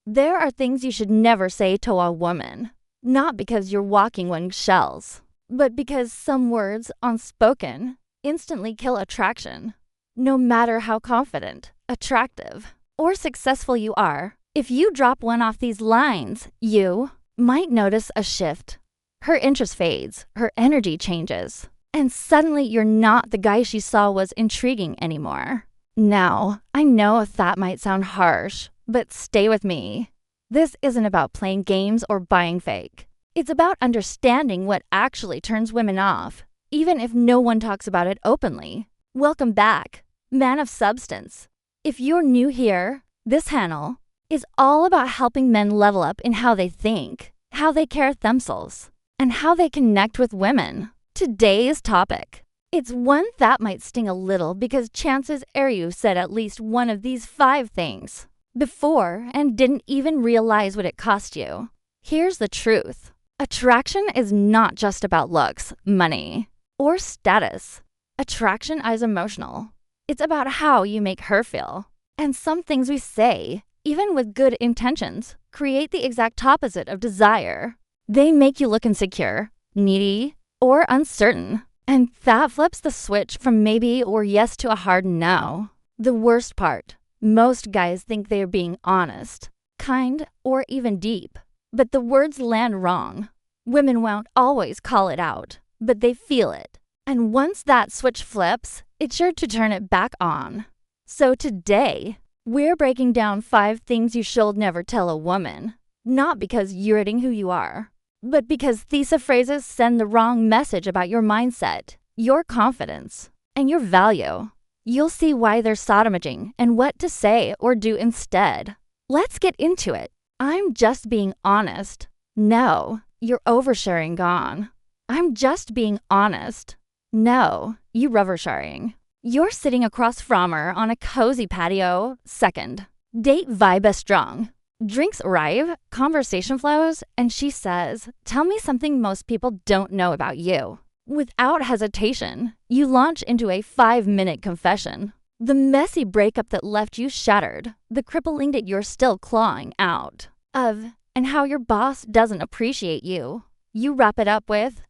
There are things you should never say to a woman, not because you're walking on shells, but because some words, unspoken, instantly kill attraction. No matter how confident, attractive, or successful you are, if you drop one off these lines, you might notice a shift. Her interest fades, her energy changes, and suddenly you're not the guy she saw was intriguing anymore. Now, I know that might sound harsh, but stay with me. This isn't about playing games or buying fake. It's about understanding what actually turns women off, even if no one talks about it openly. Welcome back, man of substance. If you're new here, this channel is all about helping men level up in how they think, how they carry themselves, and how they connect with women. Today's topic. It's one that might sting a little because chances are you said at least one of these 5 things before and didn't even realize what it cost you. Here's the truth. Attraction is not just about looks, money, or status. Attraction is emotional. It's about how you make her feel. And some things we say, even with good intentions, create the exact opposite of desire. They make you look insecure, needy, or uncertain. And that flips the switch from maybe or yes to a hard no. The worst part, most guys think they are being honest, kind, or even deep. But the words land wrong. Women won't always call it out, but they feel it. And once that switch flips, it's sure to turn it back on. So today, we're breaking down 5 things you should never tell a woman. Not because you're hiding who you are, but because these phrases send the wrong message about your mindset, your confidence, and your value. You'll see why they're sodomizing and what to say or do instead. Let's get into it. I'm just being honest. No, you're oversharing gone. I'm just being honest. No, you rubber-sharing. You're sitting across from her on a cozy patio. Second, date vibe is strong. Drinks arrive, conversation flows, and she says, "Tell me something most people don't know about you." Without hesitation, you launch into a 5-minute confession. The messy breakup that left you shattered, the crippling that you're still clawing out of, and how your boss doesn't appreciate you. You wrap it up with,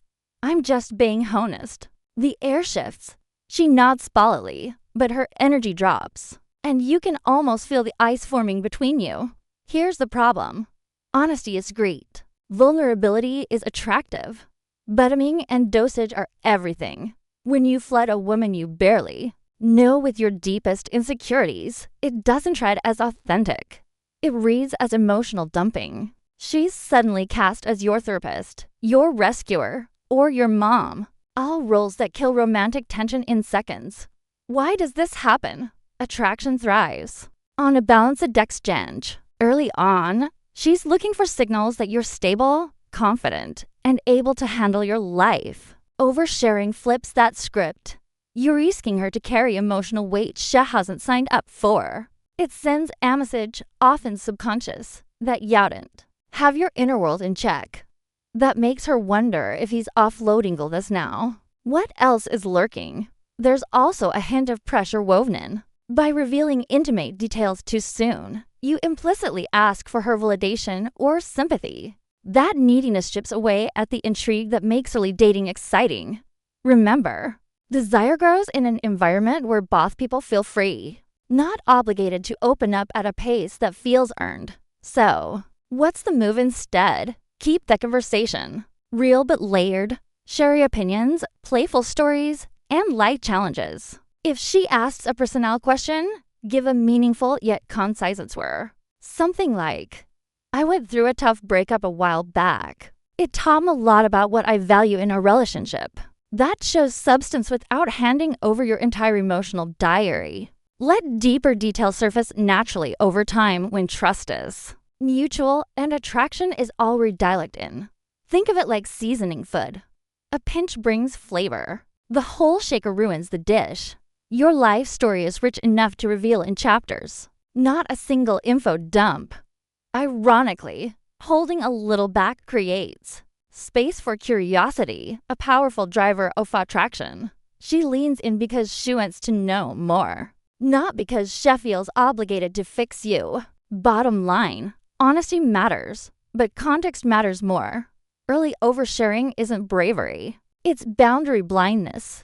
"I'm just being honest." The air shifts. She nods stolidly, but her energy drops, and you can almost feel the ice forming between you. Here's the problem. Honesty is great. Vulnerability is attractive. Bottoming and dosage are everything. When you flood a woman you barely know with your deepest insecurities, it doesn't tread as authentic. It reads as emotional dumping. She's suddenly cast as your therapist, your rescuer, or your mom. All roles that kill romantic tension in seconds. Why does this happen? Attraction thrives on a balanced exchange. Early on, she's looking for signals that you're stable, confident, and able to handle your life. Oversharing flips that script. You're asking her to carry emotional weight she hasn't signed up for. It sends a message, often subconscious, that you don't have your inner world in check. That makes her wonder if he's offloading all this now. What else is lurking? There's also a hint of pressure woven in. By revealing intimate details too soon, you implicitly ask for her validation or sympathy. That neediness chips away at the intrigue that makes early dating exciting. Remember, desire grows in an environment where both people feel free, not obligated to open up at a pace that feels earned. So, what's the move instead? Keep the conversation real but layered. Share your opinions, playful stories, and light challenges. If she asks a personnel question, give a meaningful yet concise answer. Something like, "I went through a tough breakup a while back. It taught me a lot about what I value in a relationship." That shows substance without handing over your entire emotional diary. Let deeper details surface naturally over time when trust is mutual and attraction is already dialed in. Think of it like seasoning food. A pinch brings flavor. The whole shaker ruins the dish. Your life story is rich enough to reveal in chapters, not a single info dump. Ironically, holding a little back creates space for curiosity, a powerful driver of attraction. She leans in because she wants to know more, not because she feels obligated to fix you. Bottom line, Honesty matters, but context matters more. Early oversharing isn't bravery. It's boundary blindness.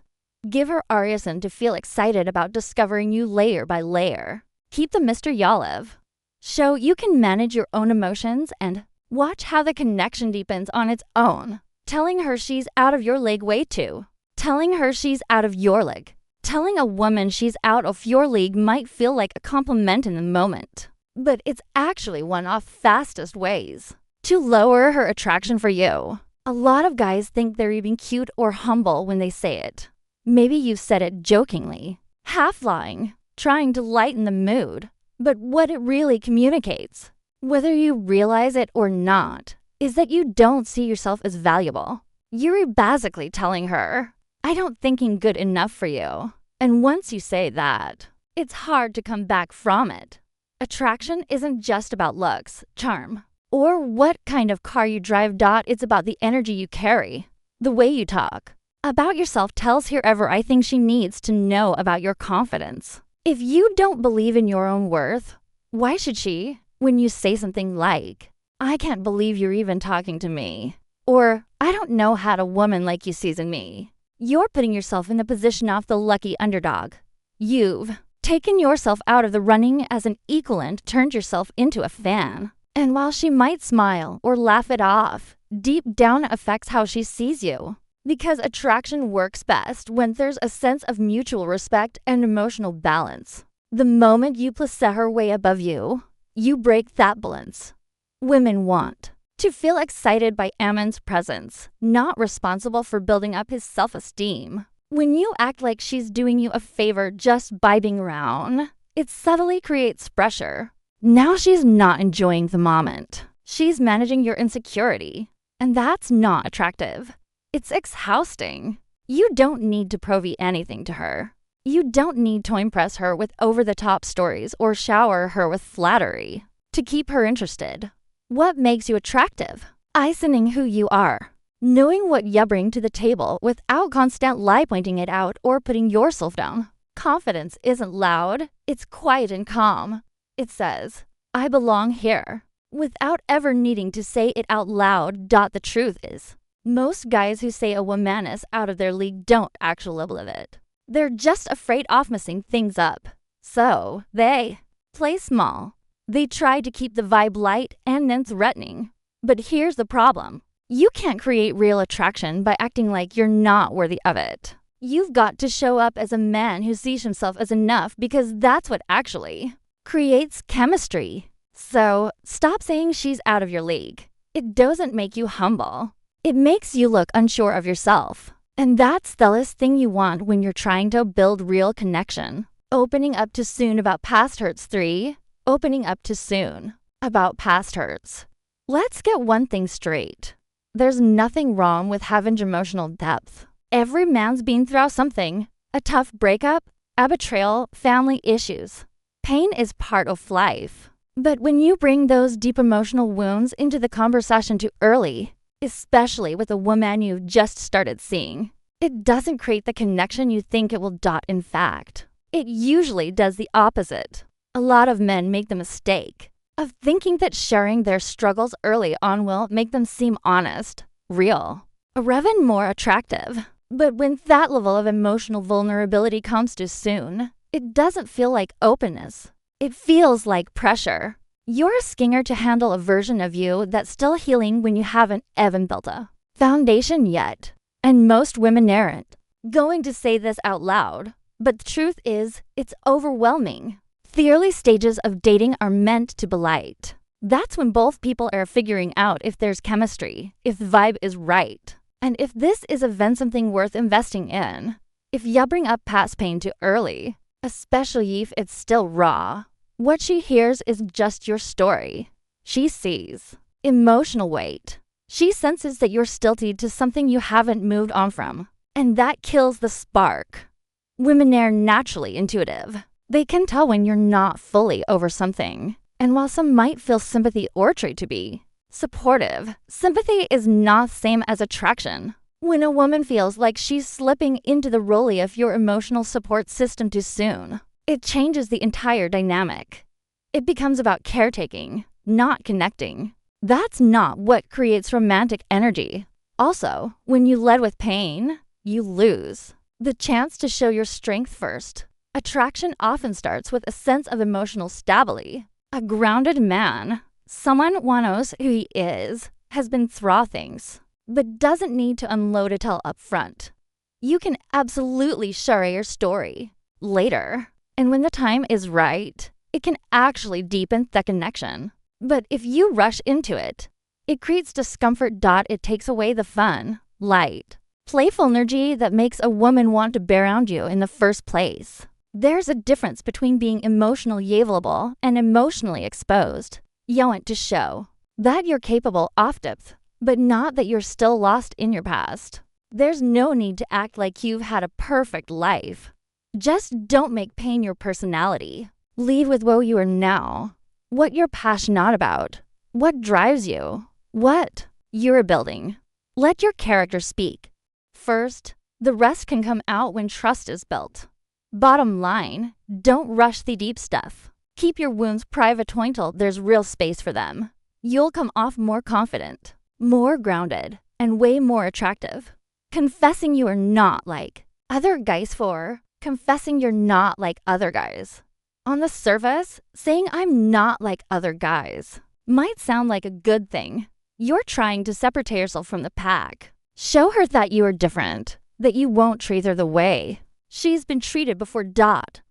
Give her a reason to feel excited about discovering you layer by layer. Keep the Mr. Yalev. Show you can manage your own emotions and watch how the connection deepens on its own. Telling her she's out of your league way too. Telling her she's out of your league. Telling a woman she's out of your league might feel like a compliment in the moment, but it's actually one of the fastest ways to lower her attraction for you. A lot of guys think they're even cute or humble when they say it. Maybe you said it jokingly, half lying, trying to lighten the mood. But what it really communicates, whether you realize it or not, is that you don't see yourself as valuable. You're basically telling her, I don't think I'm good enough for you. And once you say that, it's hard to come back from it. Attraction isn't just about looks, charm, or what kind of car you drive. It's about the energy you carry, the way you talk. About yourself tells whoever I think she needs to know about your confidence. If you don't believe in your own worth, why should she? When you say something like, I can't believe you're even talking to me, or I don't know how a woman like you sees in me, you're putting yourself in the position of the lucky underdog. You've taken yourself out of the running as an equal and turned yourself into a fan. And while she might smile or laugh it off, deep down it affects how she sees you. Because attraction works best when there's a sense of mutual respect and emotional balance. The moment you place her way above you, you break that balance. Women want to feel excited by a man's presence, not responsible for building up his self-esteem. When you act like she's doing you a favor just by being around, it subtly creates pressure. Now she's not enjoying the moment. She's managing your insecurity, and that's not attractive. It's exhausting. You don't need to prove anything to her. You don't need to impress her with over-the-top stories or shower her with flattery to keep her interested. What makes you attractive? Icing who you are. Knowing what you bring to the table without constant lie pointing it out or putting yourself down. Confidence isn't loud, it's quiet and calm. It says, I belong here, without ever needing to say it out loud. The truth is, most guys who say a woman is out of their league don't actually believe it. They're just afraid of messing things up. So, they play small. They try to keep the vibe light and then threatening. But here's the problem. You can't create real attraction by acting like you're not worthy of it. You've got to show up as a man who sees himself as enough, because that's what actually creates chemistry. So, stop saying she's out of your league. It doesn't make you humble. It makes you look unsure of yourself. And that's the last thing you want when you're trying to build real connection. Opening up too soon about past hurts. 3. Opening up too soon about past hurts. Let's get one thing straight. There's nothing wrong with having emotional depth. Every man's been through something. A tough breakup, a betrayal, family issues. Pain is part of life. But when you bring those deep emotional wounds into the conversation too early, especially with a woman you've just started seeing, it doesn't create the connection you think it will. In fact, it usually does the opposite. A lot of men make the mistake of thinking that sharing their struggles early on will make them seem honest, real, or even more attractive. But when that level of emotional vulnerability comes too soon, it doesn't feel like openness. It feels like pressure. You're asking her to handle a version of you that's still healing when you haven't even built a foundation yet. And most women aren't going to say this out loud, but the truth is, it's overwhelming. The early stages of dating are meant to be light. That's when both people are figuring out if there's chemistry, if the vibe is right, and if this is even something worth investing in. If you bring up past pain too early, especially if it's still raw, what she hears is just your story. She sees emotional weight. She senses that you're still tied to something you haven't moved on from, and that kills the spark. Women are naturally intuitive. They can tell when you're not fully over something. And while some might feel sympathy or try to be supportive, sympathy is not the same as attraction. When a woman feels like she's slipping into the role of your emotional support system too soon, it changes the entire dynamic. It becomes about caretaking, not connecting. That's not what creates romantic energy. Also, when you lead with pain, you lose the chance to show your strength first. Attraction often starts with a sense of emotional stability. A grounded man, someone who knows who he is, has been through things, but doesn't need to unload it all up front. You can absolutely share your story later, and when the time is right, it can actually deepen the connection. But if you rush into it, it creates discomfort. It takes away the fun, light, playful energy that makes a woman want to be around you in the first place. There's a difference between being emotionally available and emotionally exposed. You want to show that you're capable of depth, but not that you're still lost in your past. There's no need to act like you've had a perfect life. Just don't make pain your personality. Leave with what you are now, what you're passionate about, what drives you, what you're building. Let your character speak. First, the rest can come out when trust is built. Bottom line, don't rush the deep stuff. Keep your wounds private until there's real space for them. You'll come off more confident, more grounded, and way more attractive. Confessing you are not like other guys confessing you're not like other guys. On the surface, saying I'm not like other guys might sound like a good thing. You're trying to separate yourself from the pack. Show her that you are different, that you won't treat her the way she's been treated before.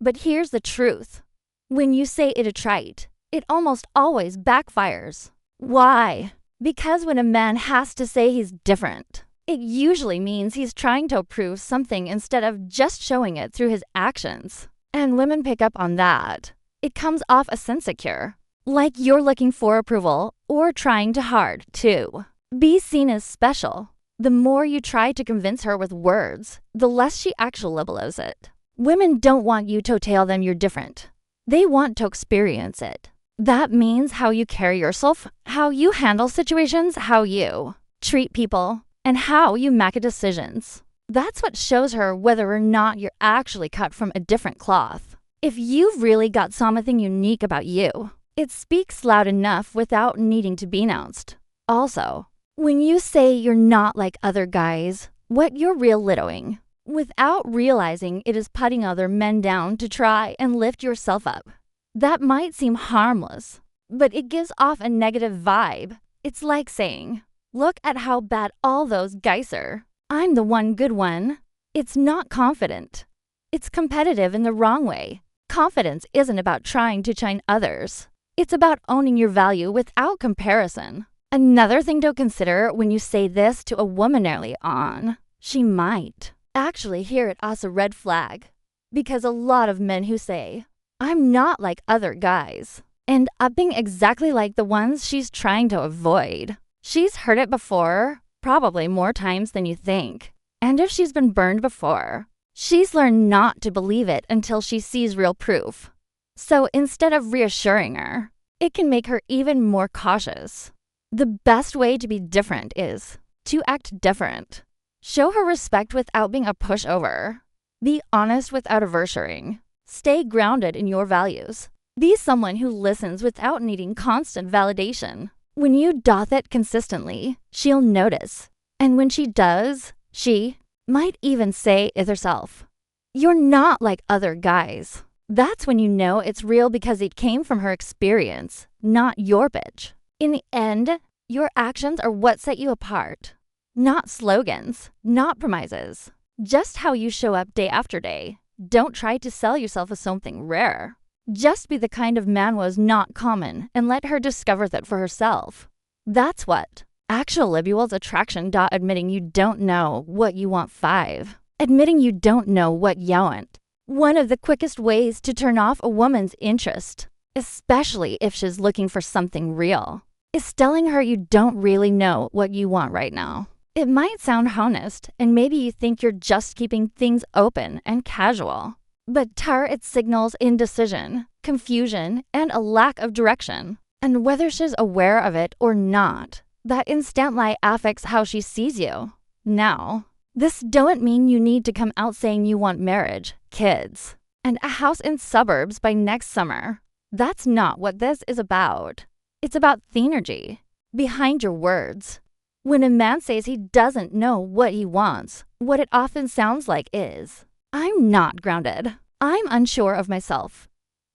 But here's the truth. When you say it a trait, it almost always backfires. Why? Because when a man has to say he's different, it usually means he's trying to prove something instead of just showing it through his actions. And women pick up on that. It comes off as insecure, like you're looking for approval or trying too hard to be seen as special. The more you try to convince her with words, the less she actually believes it. Women don't want you to tell them you're different. They want to experience it. That means how you carry yourself, how you handle situations, how you treat people, and how you make decisions. That's what shows her whether or not you're actually cut from a different cloth. If you've really got something unique about you, it speaks loud enough without needing to be announced. Also, when you say you're not like other guys, what you're really doing, without realizing it is putting other men down to try and lift yourself up. That might seem harmless, but it gives off a negative vibe. It's like saying, look at how bad all those guys are. I'm the one good one. It's not confident. It's competitive in the wrong way. Confidence isn't about trying to shine others. It's about owning your value without comparison. Another thing to consider when you say this to a woman early on, she might actually hear it as a red flag. Because a lot of men who say, I'm not like other guys, end up being exactly like the ones she's trying to avoid. She's heard it before, probably more times than you think. And if she's been burned before, she's learned not to believe it until she sees real proof. So instead of reassuring her, it can make her even more cautious. The best way to be different is to act different. Show her respect without being a pushover. Be honest without adversarying. Stay grounded in your values. Be someone who listens without needing constant validation. When you doth it consistently, she'll notice. And when she does, she might even say it herself. You're not like other guys. That's when you know it's real because it came from her experience, not your bitch. In the end, your actions are what set you apart. Not slogans, not promises. Just how you show up day after day. Don't try to sell yourself as something rare. Just be the kind of man who is not common and let her discover that for herself. That's what actual liberates attraction. Admitting you don't know what you want. 5. Admitting you don't know what you want. One of the quickest ways to turn off a woman's interest, especially if she's looking for something real, is telling her you don't really know what you want right now. It might sound honest, and maybe you think you're just keeping things open and casual. But it signals indecision, confusion, and a lack of direction. And whether she's aware of it or not, that instantly affects how she sees you. Now, this don't mean you need to come out saying you want marriage, kids, and a house in suburbs by next summer. That's not what this is about. It's about the energy behind your words. When a man says he doesn't know what he wants, what it often sounds like is, I'm not grounded. I'm unsure of myself.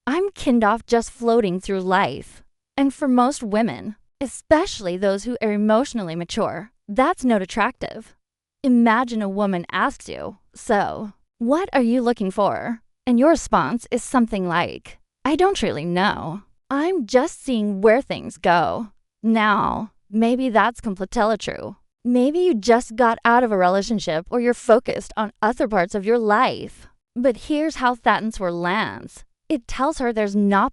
I'm kind of just floating through life. And for most women, especially those who are emotionally mature, that's not attractive. Imagine a woman asks you, "So, what are you looking for?" And your response is something like, "I don't really know. I'm just seeing where things go." Now, maybe that's completely true. Maybe you just got out of a relationship or you're focused on other parts of your life. But here's how that answer lands. It tells her there's no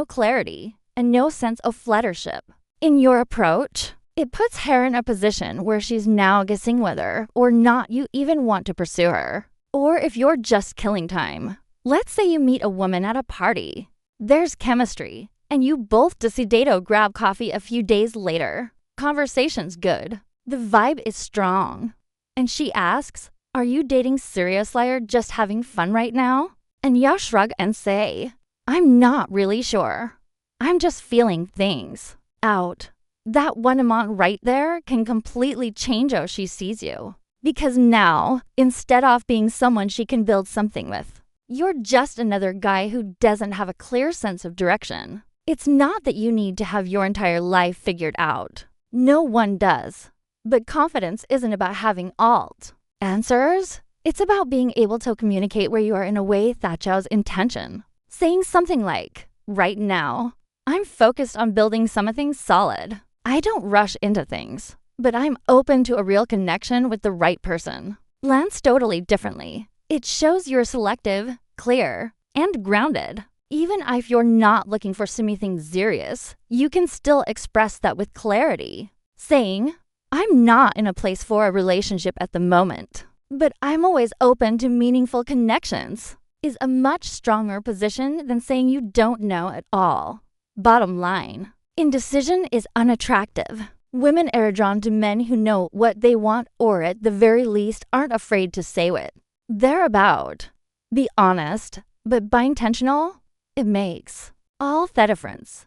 clarity, and no sense of fluttership in your approach. It puts her in a position where she's now guessing whether or not you even want to pursue her, or if you're just killing time. Let's say you meet a woman at a party. There's chemistry, and you both decide to grab coffee a few days later. Conversation's good. The vibe is strong. And she asks, "Are you dating seriously or just having fun right now?" And you shrug and say, "I'm not really sure. I'm just feeling things out." That one amount right there can completely change how she sees you. Because now, instead of being someone she can build something with, you're just another guy who doesn't have a clear sense of direction. It's not that you need to have your entire life figured out. No one does. But confidence isn't about having all answers. It's about being able to communicate where you are in a way that shows intention. Saying something like, "Right now, I'm focused on building something solid. I don't rush into things, but I'm open to a real connection with the right person." Lands totally differently. It shows you're selective, clear, and grounded. Even if you're not looking for something serious, you can still express that with clarity. Saying, "I'm not in a place for a relationship at the moment, but I'm always open to meaningful connections," is a much stronger position than saying you don't know at all. Bottom line, indecision is unattractive. Women are drawn to men who know what they want or at the very least aren't afraid to say it. They're about. Be honest, but by intentional, it makes all the difference.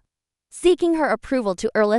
Seeking her approval too early.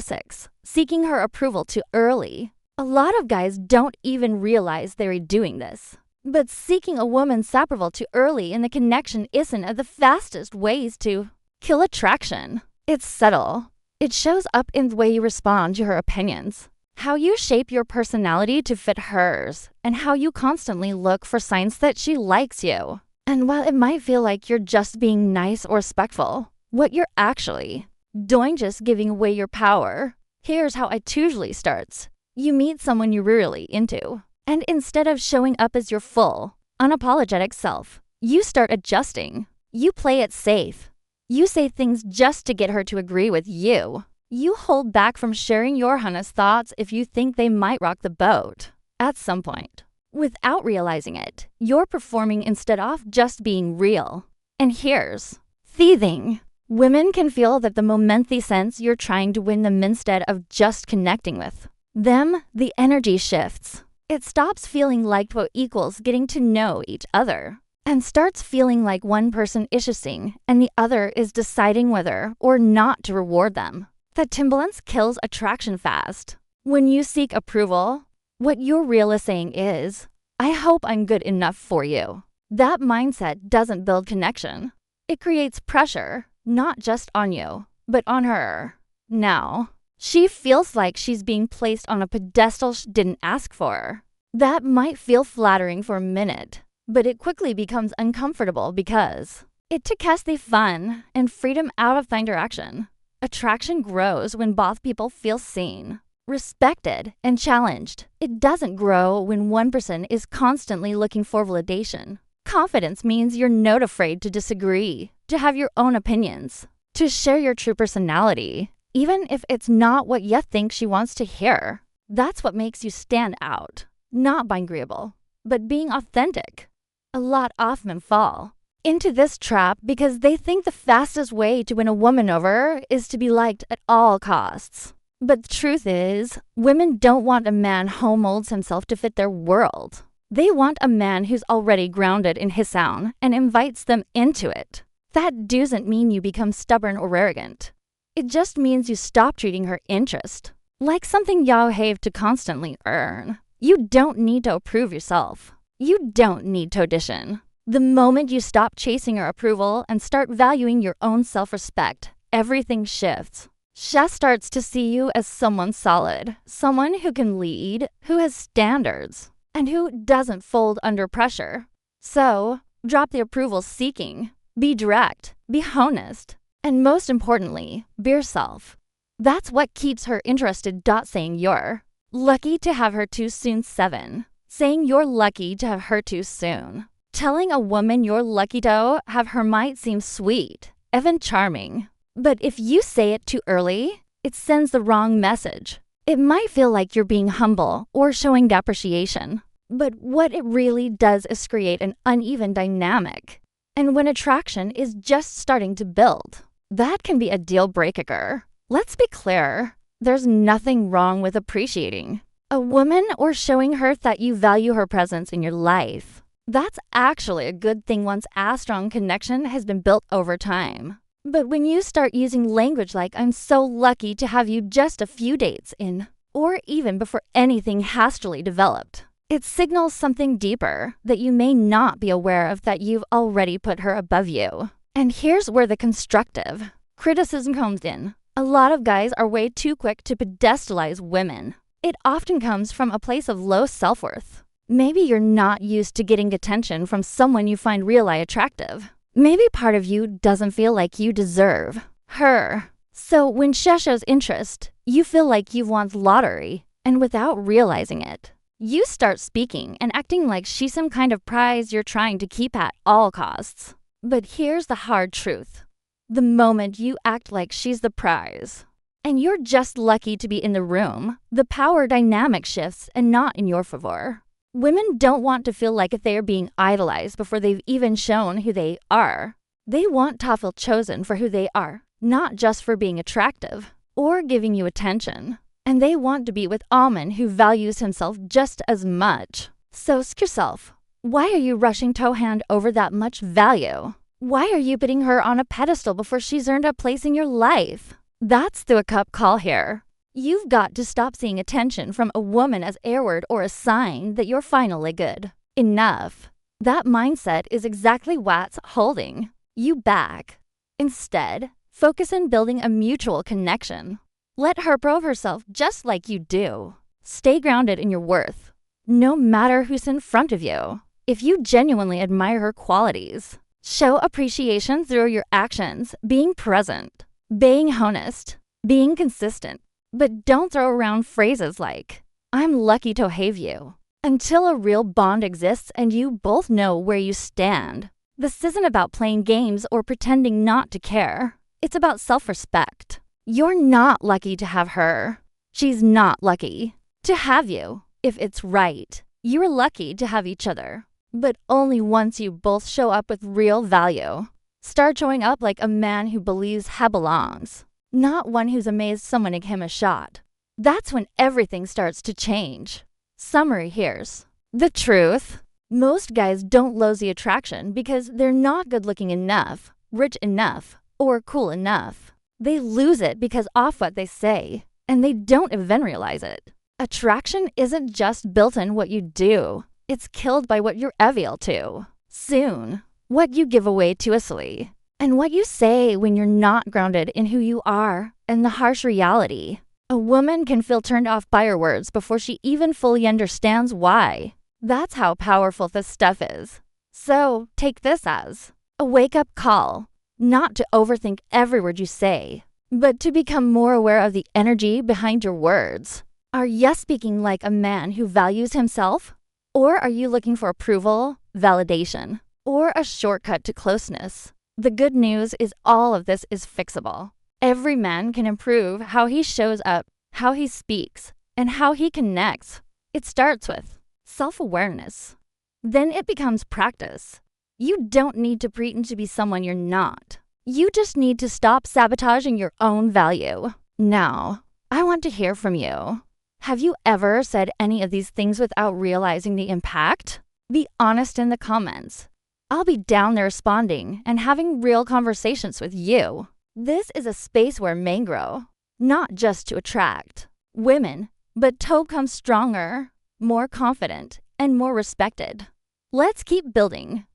Seeking her approval too early. A lot of guys don't even realize they're doing this. But seeking a woman's approval too early in the connection isn't the fastest ways to kill attraction. It's subtle. It shows up in the way you respond to her opinions, how you shape your personality to fit hers, and how you constantly look for signs that she likes you. And while it might feel like you're just being nice or respectful, what you're actually doing just giving away your power. Here's how it usually starts. You meet someone you're really into, and instead of showing up as your full, unapologetic self, you start adjusting. You play it safe. You say things just to get her to agree with you. You hold back from sharing your honest thoughts if you think they might rock the boat at some point. Without realizing it, you're performing instead of just being real. And here's the thing. Women can feel that the moment they sense you're trying to win them instead of just connecting with them, the energy shifts. It stops feeling like what equals getting to know each other, and starts feeling like one person is choosing and the other is deciding whether or not to reward them. That timbalance kills attraction fast. When you seek approval, what you're really saying is, "I hope I'm good enough for you." That mindset doesn't build connection. It creates pressure, not just on you, but on her. Now, she feels like she's being placed on a pedestal she didn't ask for. That might feel flattering for a minute, but it quickly becomes uncomfortable because it takes the fun and freedom out of the interaction. Attraction grows when both people feel seen, respected, and challenged. It doesn't grow when one person is constantly looking for validation. Confidence means you're not afraid to disagree, to have your own opinions, to share your true personality, even if it's not what you think she wants to hear. That's what makes you stand out, not being agreeable, but being authentic. A lot of men fall into this trap because they think the fastest way to win a woman over is to be liked at all costs. But the truth is, women don't want a man who molds himself to fit their world. They want a man who's already grounded in his own and invites them into it. That doesn't mean you become stubborn or arrogant. It just means you stop treating her interest like something you have to constantly earn. You don't need to approve yourself. You don't need to audition. The moment you stop chasing her approval and start valuing your own self-respect, everything shifts. She starts to see you as someone solid, someone who can lead, who has standards, and who doesn't fold under pressure. So, drop the approval seeking. Be direct, be honest, and most importantly, be yourself. That's what keeps her interested. Saying you're lucky to have her too soon. 7. Saying you're lucky to have her too soon. Telling a woman you're lucky to have her might seem sweet, even charming. But if you say it too early, it sends the wrong message. It might feel like you're being humble or showing appreciation. But what it really does is create an uneven dynamic. And when attraction is just starting to build, that can be a deal breaker. Let's be clear, there's nothing wrong with appreciating a woman or showing her that you value her presence in your life. That's actually a good thing once a strong connection has been built over time. But when you start using language like, I'm so lucky to have you just a few dates in, or even before anything has truly developed, it signals something deeper that you may not be aware of, that you've already put her above you. And here's where the constructive criticism comes in. A lot of guys are way too quick to pedestalize women. It often comes from a place of low self-worth. Maybe you're not used to getting attention from someone you find really attractive. Maybe part of you doesn't feel like you deserve her. So when she shows interest, you feel like you've won the lottery, and without realizing it, you start speaking and acting like she's some kind of prize you're trying to keep at all costs. But here's the hard truth. The moment you act like she's the prize, and you're just lucky to be in the room, the power dynamic shifts and not in your favor. Women don't want to feel like they are being idolized before they've even shown who they are. They want to feel chosen for who they are, not just for being attractive or giving you attention. And they want to be with a man who values himself just as much. So ask yourself, why are you rushing to hand over that much value? Why are you putting her on a pedestal before she's earned a place in your life? That's the wake-up call here. You've got to stop seeing attention from a woman as a word or a sign that you're finally good enough. That mindset is exactly what's holding you back. Instead, focus on building a mutual connection. Let her prove herself just like you do. Stay grounded in your worth, no matter who's in front of you. If you genuinely admire her qualities, show appreciation through your actions, being present, being honest, being consistent. But don't throw around phrases like, I'm lucky to have you, until a real bond exists and you both know where you stand. This isn't about playing games or pretending not to care. It's about self-respect. You're not lucky to have her. She's not lucky to have you. If it's right, you're lucky to have each other. But only once you both show up with real value. Start showing up like a man who believes he belongs, not one who's amazed someone to give him a shot. That's when everything starts to change. Summary here's the truth. Most guys don't lose the attraction because they're not good-looking enough, rich enough, or cool enough. They lose it because of what they say, and they don't even realize it. Attraction isn't just built in what you do. It's killed by what you're revealed to soon, what you give away too easily, and what you say when you're not grounded in who you are and the harsh reality. A woman can feel turned off by your words before she even fully understands why. That's how powerful this stuff is. So take this as a wake-up call, not to overthink every word you say, but to become more aware of the energy behind your words. Are you speaking like a man who values himself? Or are you looking for approval, validation, or a shortcut to closeness? The good news is all of this is fixable. Every man can improve how he shows up, how he speaks, and how he connects. It starts with self-awareness. Then it becomes practice. You don't need to pretend to be someone you're not. You just need to stop sabotaging your own value. Now, I want to hear from you. Have you ever said any of these things without realizing the impact? Be honest in the comments. I'll be down there responding and having real conversations with you. This is a space where men grow, not just to attract women, but to become stronger, more confident, and more respected. Let's keep building.